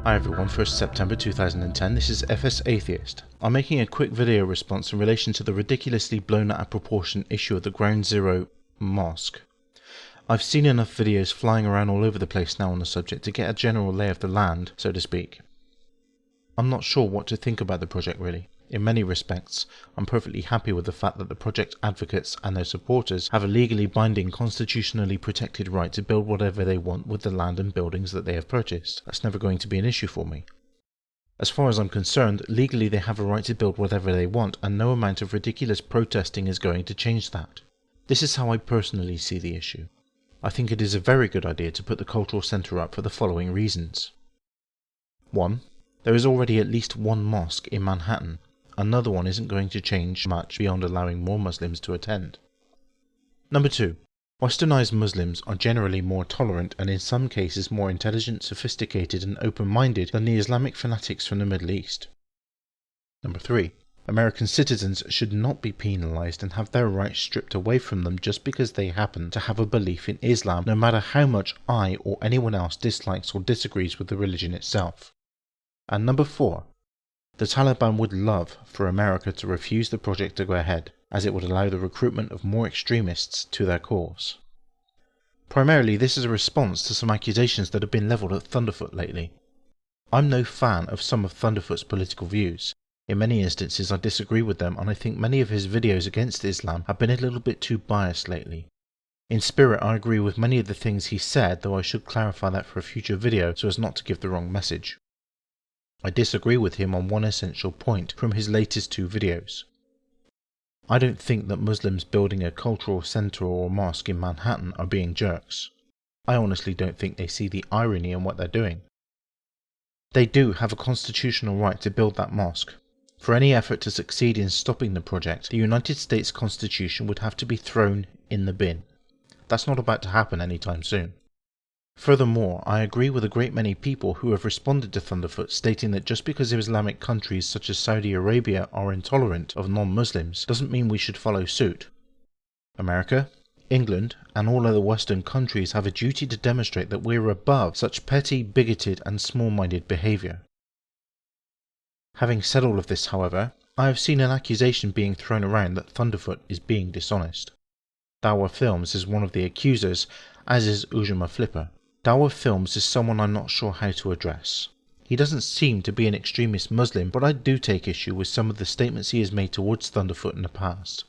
Hi everyone, 1st September 2010, this is FS Atheist. I'm making a quick video response in relation to the ridiculously blown out of proportion issue of the Ground Zero mosque. I've seen enough videos flying around all over the place now on the subject to get a general lay of the land, so to speak. I'm not sure what to think about the project really. In many respects, I'm perfectly happy with the fact that the project advocates and their supporters have a legally binding, constitutionally protected right to build whatever they want with the land and buildings that they have purchased. That's never going to be an issue for me. As far as I'm concerned, legally they have a right to build whatever they want, and no amount of ridiculous protesting is going to change that. This is how I personally see the issue. I think it is a very good idea to put the cultural centre up for the following reasons. 1. There is already at least one mosque in Manhattan. Another one isn't going to change much beyond allowing more Muslims to attend. Number 2. Westernized Muslims are generally more tolerant and in some cases more intelligent, sophisticated and open-minded than the Islamic fanatics from the Middle East. Number 3. American citizens should not be penalized and have their rights stripped away from them just because they happen to have a belief in Islam, no matter how much I or anyone else dislikes or disagrees with the religion itself. And number 4. The Taliban would love for America to refuse the project to go ahead, as it would allow the recruitment of more extremists to their cause. Primarily, this is a response to some accusations that have been levelled at Thunderf00t lately. I'm no fan of some of Thunderf00t's political views. In many instances I disagree with them, and I think many of his videos against Islam have been a little bit too biased lately. In spirit I agree with many of the things he said, though I should clarify that for a future video so as not to give the wrong message. I disagree with him on one essential point from his latest 2 videos. I don't think that Muslims building a cultural centre or mosque in Manhattan are being jerks. I honestly don't think they see the irony in what they're doing. They do have a constitutional right to build that mosque. For any effort to succeed in stopping the project, the United States Constitution would have to be thrown in the bin. That's not about to happen anytime soon. Furthermore, I agree with a great many people who have responded to Thunderf00t stating that just because Islamic countries such as Saudi Arabia are intolerant of non-Muslims doesn't mean we should follow suit. America, England and all other Western countries have a duty to demonstrate that we are above such petty, bigoted and small-minded behaviour. Having said all of this, however, I have seen an accusation being thrown around that Thunderf00t is being dishonest. Dawah Films is one of the accusers, as is Flipper. Dawah Films is someone I'm not sure how to address. He doesn't seem to be an extremist Muslim, but I do take issue with some of the statements he has made towards Thunderf00t in the past.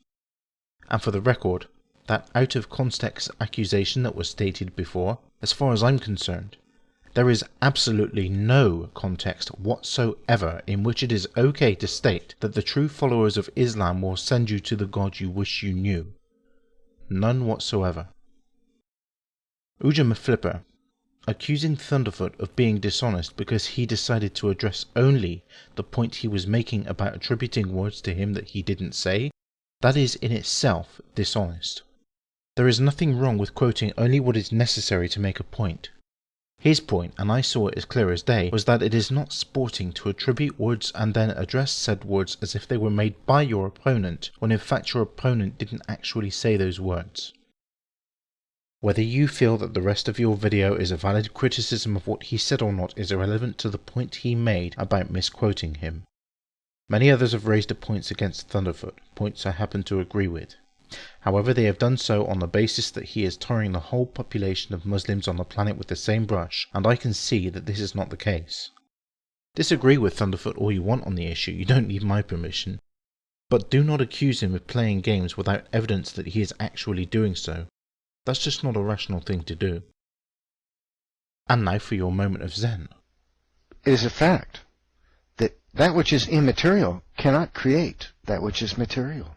And for the record, that out of context accusation that was stated before, as far as I'm concerned, there is absolutely no context whatsoever in which it is okay to state that the true followers of Islam will send you to the God you wish you knew. None whatsoever. Flipper, accusing Thunderf00t of being dishonest because he decided to address only the point he was making about attributing words to him that he didn't say, that is in itself dishonest. There is nothing wrong with quoting only what is necessary to make a point. His point, and I saw it as clear as day, was that it is not sporting to attribute words and then address said words as if they were made by your opponent, when in fact your opponent didn't actually say those words. Whether you feel that the rest of your video is a valid criticism of what he said or not is irrelevant to the point he made about misquoting him. Many others have raised points against Thunderf00t, points I happen to agree with. However, they have done so on the basis that he is tarring the whole population of Muslims on the planet with the same brush, and I can see that this is not the case. Disagree with Thunderf00t all you want on the issue, you don't need my permission. But do not accuse him of playing games without evidence that he is actually doing so. That's just not a rational thing to do. And now for your moment of zen. It is a fact that that which is immaterial cannot create that which is material.